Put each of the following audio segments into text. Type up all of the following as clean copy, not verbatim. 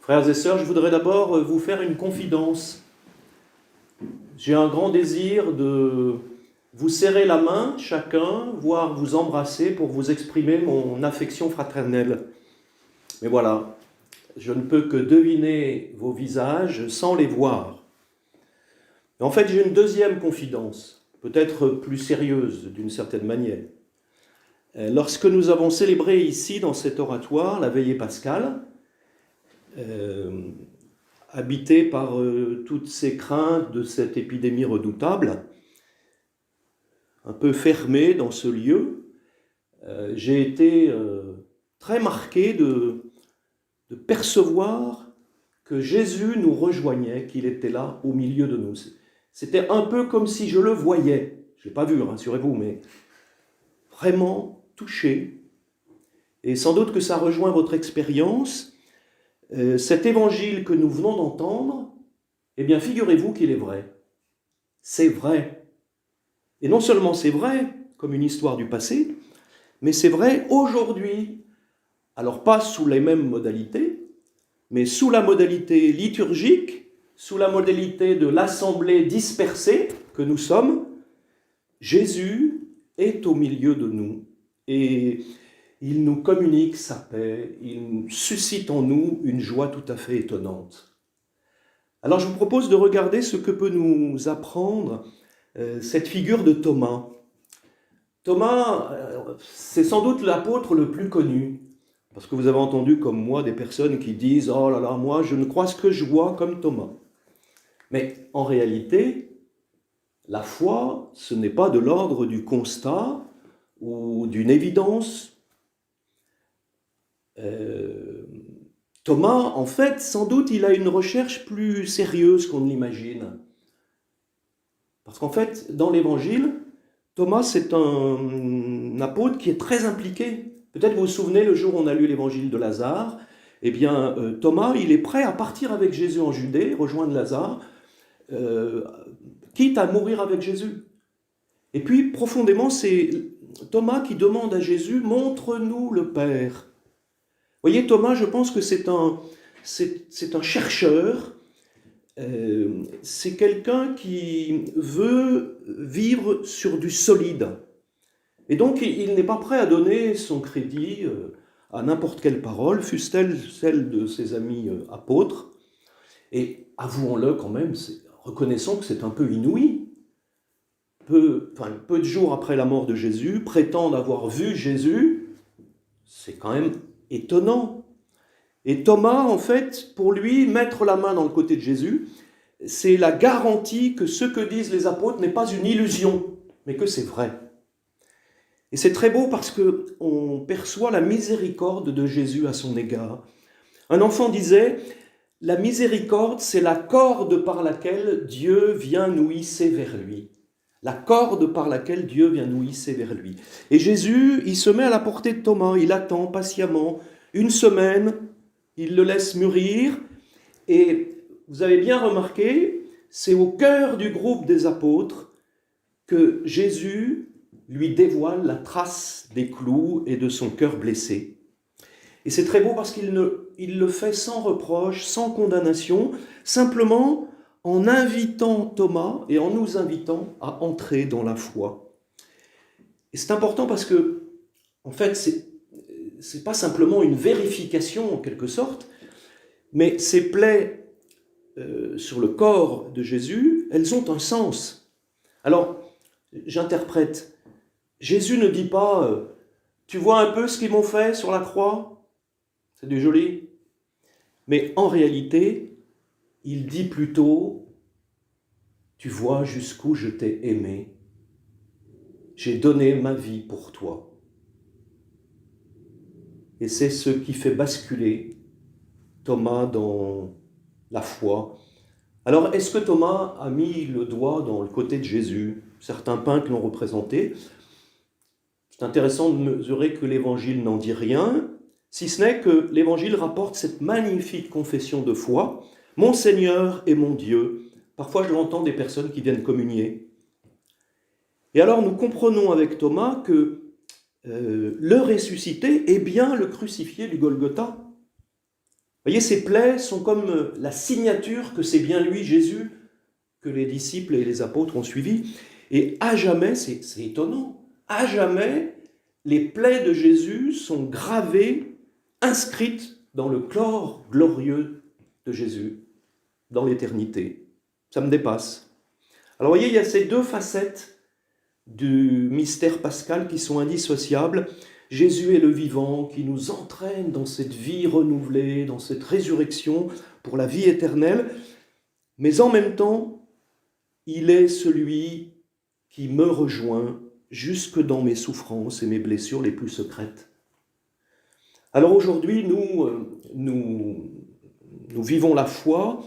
Frères et sœurs, je voudrais d'abord vous faire une confidence. J'ai un grand désir de vous serrer la main, chacun, voire vous embrasser pour vous exprimer mon affection fraternelle. Mais voilà, je ne peux que deviner vos visages sans les voir. Mais en fait, j'ai une deuxième confidence, peut-être plus sérieuse d'une certaine manière. Lorsque nous avons célébré ici, dans cet oratoire, la veillée pascale, habité par toutes ces craintes de cette épidémie redoutable, un peu fermé dans ce lieu, j'ai été très marqué de percevoir que Jésus nous rejoignait, qu'il était là au milieu de nous. C'était un peu comme si je le voyais. Je ne l'ai pas vu, rassurez-vous, mais vraiment touché. Et sans doute que ça rejoint votre expérience. Cet évangile que nous venons d'entendre, eh bien, figurez-vous qu'il est vrai. C'est vrai. Et non seulement c'est vrai, comme une histoire du passé, mais c'est vrai aujourd'hui. Alors pas sous les mêmes modalités, mais sous la modalité liturgique, sous la modalité de l'assemblée dispersée que nous sommes, Jésus est au milieu de nous et il nous communique sa paix, il suscite en nous une joie tout à fait étonnante. Alors je vous propose de regarder ce que peut nous apprendre cette figure de Thomas. Thomas, c'est sans doute l'apôtre le plus connu, parce que vous avez entendu comme moi des personnes qui disent « Oh là là, moi je ne crois ce que je vois comme Thomas ». Mais en réalité, la foi, ce n'est pas de l'ordre du constat ou d'une évidence. Thomas, en fait, sans doute, il a une recherche plus sérieuse qu'on ne l'imagine. Parce qu'en fait, dans l'Évangile, Thomas, c'est un apôtre qui est très impliqué. Peut-être vous vous souvenez, le jour où on a lu l'Évangile de Lazare, eh bien, Thomas, il est prêt à partir avec Jésus en Judée, rejoindre Lazare, quitte à mourir avec Jésus. Et puis, profondément, c'est Thomas qui demande à Jésus « Montre-nous le Père ». Vous voyez, Thomas, je pense que c'est un chercheur, c'est quelqu'un qui veut vivre sur du solide. Et donc, il n'est pas prêt à donner son crédit à n'importe quelle parole, fût-elle celle de ses amis apôtres. Et avouons-le quand même, reconnaissons que c'est un peu inouï. Peu de jours après la mort de Jésus, prétendre avoir vu Jésus, c'est quand même étonnant. Et Thomas, en fait, pour lui, mettre la main dans le côté de Jésus, c'est la garantie que ce que disent les apôtres n'est pas une illusion, mais que c'est vrai. Et c'est très beau parce qu'on perçoit la miséricorde de Jésus à son égard. Un enfant disait, la miséricorde, c'est la corde par laquelle Dieu vient nous hisser vers lui. La corde par laquelle Dieu vient nous hisser vers lui. Et Jésus, il se met à la portée de Thomas, il attend patiemment. Une semaine, il le laisse mûrir. Et vous avez bien remarqué, c'est au cœur du groupe des apôtres que Jésus lui dévoile la trace des clous et de son cœur blessé. Et c'est très beau parce qu'il le fait sans reproche, sans condamnation, simplement en invitant Thomas et en nous invitant à entrer dans la foi. Et c'est important parce que, en fait, c'est pas simplement une vérification en quelque sorte, mais ces plaies sur le corps de Jésus, elles ont un sens. Alors, j'interprète. Jésus ne dit pas tu vois un peu ce qu'ils m'ont fait sur la croix ? C'est du joli. Mais en réalité, il dit plutôt tu vois jusqu'où je t'ai aimé. J'ai donné ma vie pour toi. Et c'est ce qui fait basculer Thomas dans la foi. Alors, est-ce que Thomas a mis le doigt dans le côté de Jésus ? Certains peintres l'ont représenté. C'est intéressant de mesurer que l'Évangile n'en dit rien, si ce n'est que l'Évangile rapporte cette magnifique confession de foi. « Mon Seigneur et mon Dieu ». Parfois, je l'entends des personnes qui viennent communier. Et alors, nous comprenons avec Thomas que le ressuscité est bien le crucifié du Golgotha. Vous Voyez, ces plaies sont comme la signature que c'est bien lui, Jésus, que les disciples et les apôtres ont suivi. Et à jamais, c'est étonnant, à jamais, les plaies de Jésus sont gravées, inscrites dans le corps glorieux de Jésus, dans l'éternité. Ça me dépasse. Alors vous voyez, il y a ces deux facettes du mystère pascal qui sont indissociables. Jésus est le vivant qui nous entraîne dans cette vie renouvelée, dans cette résurrection pour la vie éternelle. Mais en même temps, il est celui qui me rejoint jusque dans mes souffrances et mes blessures les plus secrètes. Alors aujourd'hui, nous vivons la foi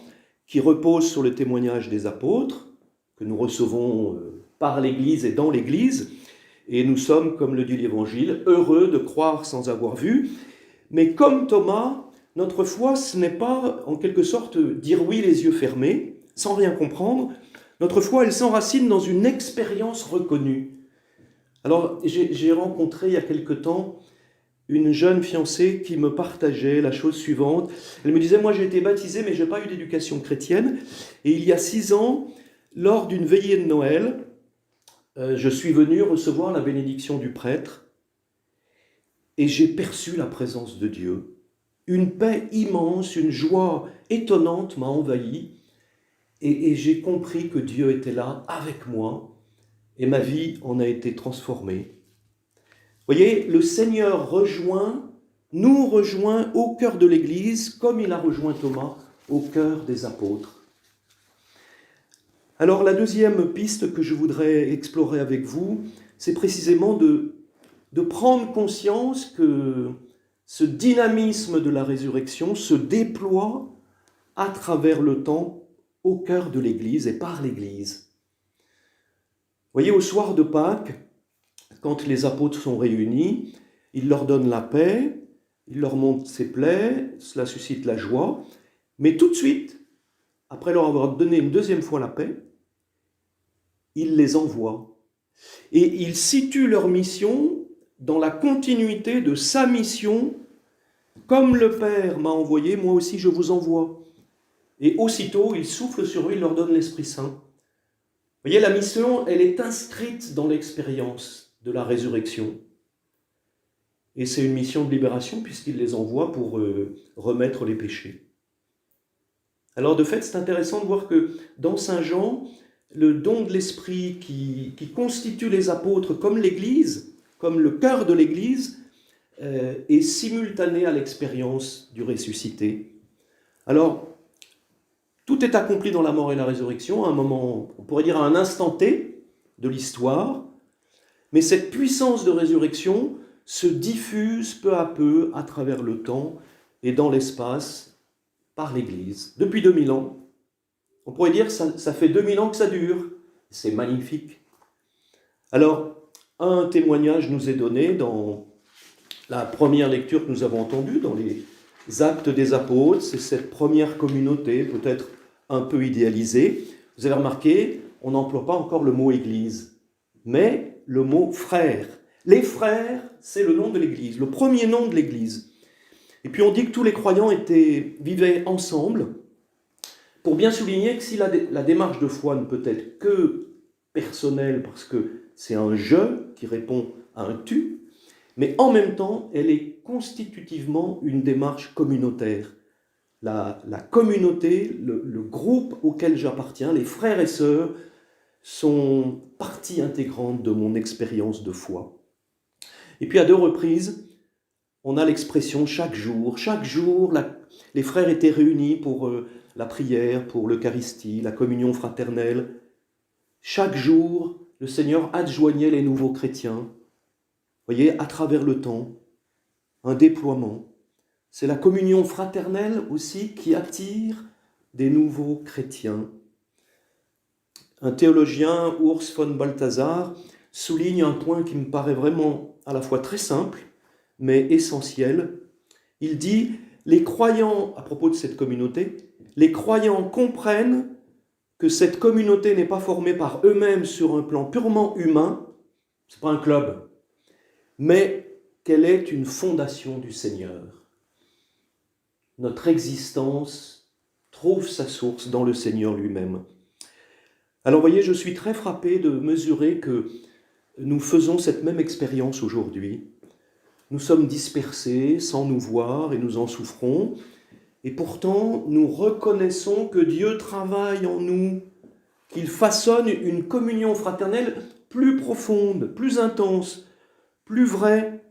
qui repose sur le témoignage des apôtres, que nous recevons par l'Église et dans l'Église, et nous sommes, comme le dit l'Évangile, heureux de croire sans avoir vu. Mais comme Thomas, notre foi, ce n'est pas en quelque sorte dire oui les yeux fermés, sans rien comprendre. Notre foi, elle s'enracine dans une expérience reconnue. Alors, j'ai rencontré il y a quelque temps une jeune fiancée qui me partageait la chose suivante. Elle me disait, moi j'ai été baptisée, mais je n'ai pas eu d'éducation chrétienne. Et il y a 6 ans, lors d'une veillée de Noël, je suis venu recevoir la bénédiction du prêtre et j'ai perçu la présence de Dieu. Une paix immense, une joie étonnante m'a envahi et j'ai compris que Dieu était là avec moi et ma vie en a été transformée. Vous voyez, le Seigneur nous rejoint au cœur de l'Église comme il a rejoint Thomas au cœur des apôtres. Alors la deuxième piste que je voudrais explorer avec vous, c'est précisément de prendre conscience que ce dynamisme de la résurrection se déploie à travers le temps au cœur de l'Église et par l'Église. Vous voyez, au soir de Pâques, quand les apôtres sont réunis, il leur donne la paix, il leur montre ses plaies, cela suscite la joie, mais tout de suite, après leur avoir donné une deuxième fois la paix, il les envoie. Et il situe leur mission dans la continuité de sa mission. Comme le Père m'a envoyé, moi aussi je vous envoie. Et aussitôt, il souffle sur eux, il leur donne l'Esprit Saint. Vous voyez, la mission, elle est inscrite dans l'expérience de la résurrection. Et c'est une mission de libération puisqu'il les envoie pour remettre les péchés. Alors de fait, c'est intéressant de voir que dans Saint Jean, le don de l'Esprit qui constitue les apôtres comme l'Église, comme le cœur de l'Église, est simultané à l'expérience du ressuscité. Alors, tout est accompli dans la mort et la résurrection, à un moment, on pourrait dire à un instant T de l'histoire, mais cette puissance de résurrection se diffuse peu à peu à travers le temps et dans l'espace par l'Église. Depuis 2000 ans, on pourrait dire que ça fait 2000 ans que ça dure. C'est magnifique. Alors, un témoignage nous est donné dans la première lecture que nous avons entendue, dans les Actes des Apôtres. C'est cette première communauté, peut-être un peu idéalisée. Vous avez remarqué, on n'emploie pas encore le mot « église », mais le mot « frère ». Les frères, c'est le nom de l'Église, le premier nom de l'Église. Et puis on dit que tous les croyants vivaient ensemble, pour bien souligner que si la démarche de foi ne peut être que personnelle, parce que c'est un « je » qui répond à un « tu », mais en même temps, elle est constitutivement une démarche communautaire. La communauté, le groupe auquel j'appartiens, les frères et sœurs, sont partie intégrante de mon expérience de foi. Et puis à 2 reprises, on a l'expression chaque jour, les frères étaient réunis pour la prière, pour l'Eucharistie, la communion fraternelle. Chaque jour, le Seigneur adjoignait les nouveaux chrétiens. Vous voyez, à travers le temps, un déploiement. C'est la communion fraternelle aussi qui attire des nouveaux chrétiens. Un théologien, Urs von Balthasar, souligne un point qui me paraît vraiment à la fois très simple, mais essentiel. Il dit, les croyants, à propos de cette communauté, les croyants comprennent que cette communauté n'est pas formée par eux-mêmes sur un plan purement humain, ce n'est pas un club, mais qu'elle est une fondation du Seigneur. notre existence trouve sa source dans le Seigneur lui-même. Alors voyez, je suis très frappé de mesurer que nous faisons cette même expérience aujourd'hui. Nous sommes dispersés sans nous voir et nous en souffrons. Et pourtant, nous reconnaissons que Dieu travaille en nous, qu'il façonne une communion fraternelle plus profonde, plus intense, plus vraie.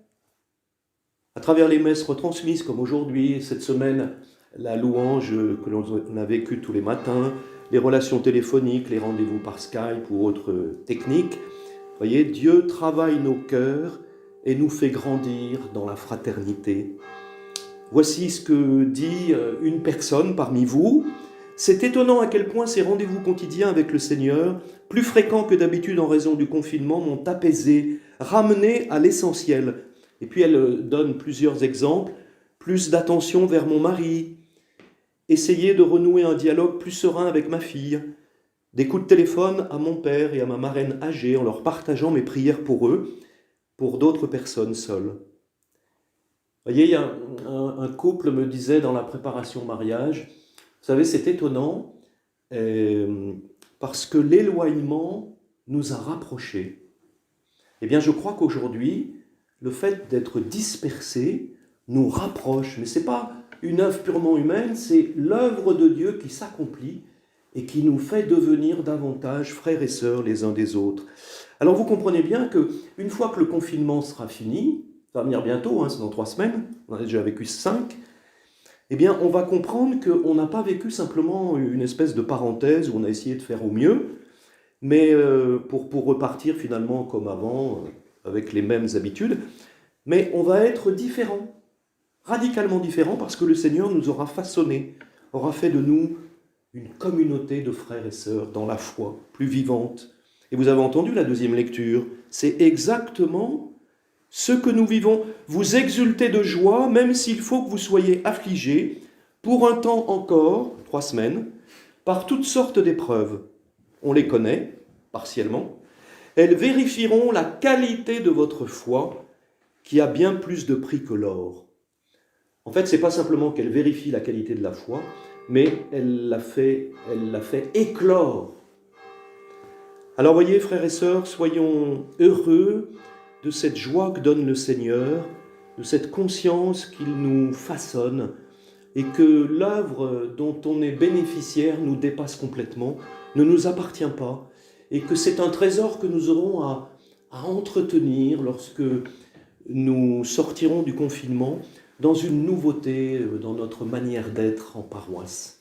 À travers les messes retransmises, comme aujourd'hui, cette semaine, la louange que l'on a vécue tous les matins, les relations téléphoniques, les rendez-vous par Skype ou autres techniques, voyez, Dieu travaille nos cœurs et nous fait grandir dans la fraternité. Voici ce que dit une personne parmi vous. C'est étonnant à quel point ces rendez-vous quotidiens avec le Seigneur, plus fréquents que d'habitude en raison du confinement, m'ont apaisé, ramené à l'essentiel. Et puis elle donne plusieurs exemples. Plus d'attention vers mon mari, essayer de renouer un dialogue plus serein avec ma fille, des coups de téléphone à mon père et à ma marraine âgée en leur partageant mes prières pour eux, pour d'autres personnes seules. Vous voyez, il y a un couple me disait dans la préparation au mariage, vous savez, c'est étonnant, parce que l'éloignement nous a rapprochés. Eh bien, je crois qu'aujourd'hui, le fait d'être dispersés nous rapproche. Mais ce n'est pas une œuvre purement humaine, c'est l'œuvre de Dieu qui s'accomplit et qui nous fait devenir davantage frères et sœurs les uns des autres. Alors vous comprenez bien qu'une fois que le confinement sera fini, ça va venir bientôt, c'est dans 3 semaines, on a déjà vécu 5, eh bien on va comprendre qu'on n'a pas vécu simplement une espèce de parenthèse où on a essayé de faire au mieux, mais pour repartir finalement comme avant, avec les mêmes habitudes, mais on va être différents, radicalement différents, parce que le Seigneur nous aura façonnés, aura fait de nous une communauté de frères et sœurs dans la foi, plus vivante. Et vous avez entendu la deuxième lecture, c'est exactement ce que nous vivons. Vous exultez de joie, même s'il faut que vous soyez affligés, pour un temps encore, 3 semaines, par toutes sortes d'épreuves. On les connaît, partiellement. Elles vérifieront la qualité de votre foi, qui a bien plus de prix que l'or. En fait, ce n'est pas simplement qu'elle vérifie la qualité de la foi, mais elle la fait éclore. Alors voyez, frères et sœurs, soyons heureux de cette joie que donne le Seigneur, de cette conscience qu'il nous façonne, et que l'œuvre dont on est bénéficiaire nous dépasse complètement, ne nous appartient pas, et que c'est un trésor que nous aurons à entretenir lorsque nous sortirons du confinement dans une nouveauté dans notre manière d'être en paroisse.